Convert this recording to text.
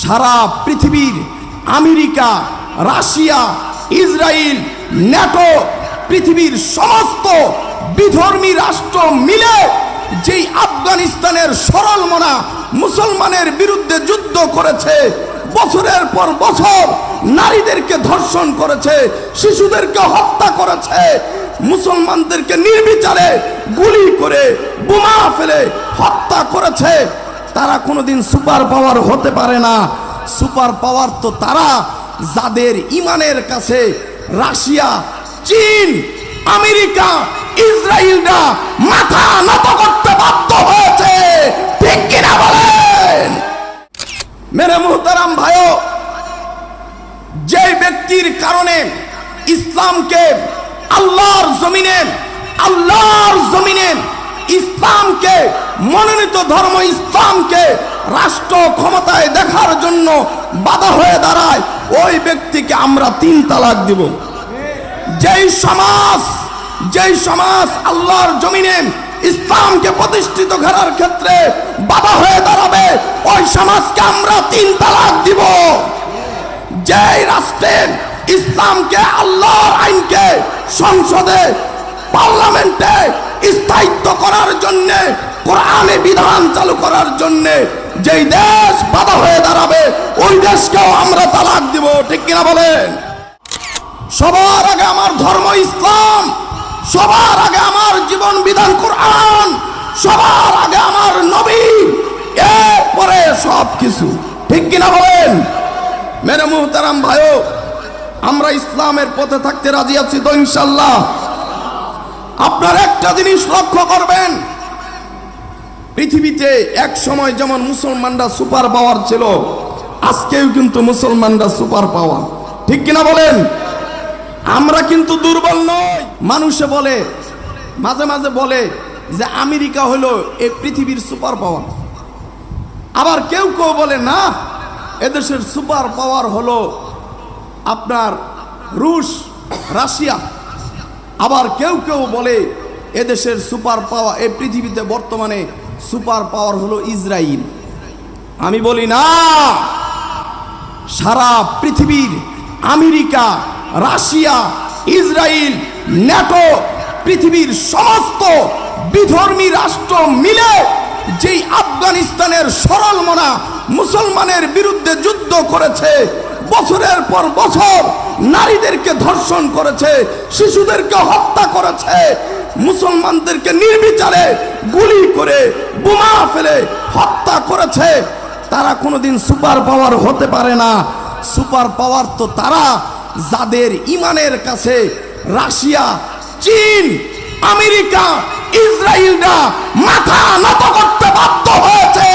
সারা পৃথিবীর America, Russia, Israel, NATO, পৃথিবীর সমস্ত বিধর্মী রাষ্ট্র মিলে যেই আফগানিস্তানের সরল মনা মুসলমানের বিরুদ্ধে যুদ্ধ করেছে, বছরের পর বছর নারীদেরকে ধর্ষণ করেছে, শিশুদেরকে হত্যা করেছে, মুসলমানদেরকে নির্বিচারে গুলি করে বোমা ফেলে হত্যা করেছে, তারা কোনোদিন সুপার পাওয়ার হতে পারে না। সুপার পাওয়ার তো তারা যাদের ইমানের কাছে রাশিয়া, চীন, আমেরিকা, ইসরায়েলরা মাথা নত করতে বাধ্য হয়েছে। ঠিক কিনা বলেন? মেরে মুহতারাম ভাইও, যে ব্যক্তির কারণে ইসলামকে আল্লাহর জমিনে ইসলামকে মনোনীত ধর্ম ইসলামকে রাষ্ট্র ক্ষমতায় দেখার জন্য বাধা হয়ে দাঁড়ায়, ওই ব্যক্তিকে আমরা 3 তালাক দিব। যেই সমাজ আল্লাহর জমিনে ইসলামকে প্রতিষ্ঠিত করার ক্ষেত্রে বাধা হয়ে দাঁড়াবে, ওই সমাজকে আমরা 3 তালাক দিব। যেই রাষ্ট্রে ইসলামকে, আল্লাহর আইনকে সংসদে, পার্লামেন্টে স্থায়িত্ব করার জন্য, কোরআনে বিধান চালু করার জন্য যেই দেশ বাধা হয়ে দাঁড়াবে, ওই দেশকেও আমরা তালাক দিব। ঠিক কিনা বলেন? সবার আগে আমার ধর্ম ইসলাম, সবার আগে আমার জীবন বিধান কোরআন, সবার আগে আমার নবী, এরপরে সব কিছু। ঠিক কিনা বলেন? মেরে মুহতারাম ভাইও, আমরা ইসলামের পথে থাকতে রাজি আছি তো ইনশাআল্লাহ? আপনার একটা জিনিস লক্ষ্য করবেন, পৃথিবীতে এক সময় যেমন মুসলমানরা সুপার পাওয়ার ছিল, আজকেও কিন্তু মুসলমানরা সুপার পাওয়ার। ঠিক কিনা বলেন? আমরা কিন্তু দুর্বল নই। মানুষে বলে, মাঝে মাঝে বলে যে আমেরিকা হলো এই পৃথিবীর সুপার পাওয়ার। আবার কেউ কেউ বলে না, এদেশের সুপার পাওয়ার হলো আপনার রুশ, রাশিয়া। আবার কেউ কেউ বলে এদেশের সুপার পাওয়ার, এই পৃথিবীতে বর্তমানে সুপার পাওয়ার হলো ইসরায়েল। আমি বলি না, সারা পৃথিবীর আমেরিকা, রাশিয়া, ইসরায়েল, ন্যাটো, পৃথিবীর সমস্ত বিধর্মী রাষ্ট্র মিলে যেই আফগানিস্তানের সরল মনা মুসলমানের বিরুদ্ধে যুদ্ধ করেছে, বছরের পর বছর নারীদেরকে ধর্ষণ করেছে, শিশুদেরকে হত্যা করেছে, মুসলমানদেরকে নির্বিচারে গুলি করে বোমা ফেলে হত্যা করেছে, তারা কোনোদিন সুপার পাওয়ার হতে পারে না। সুপার পাওয়ার তো তারা যাদের ইমানের কাছে রাশিয়া, চীন, আমেরিকা, ইসরায়েলরা মাথা নত করতে বাধ্য হয়েছে।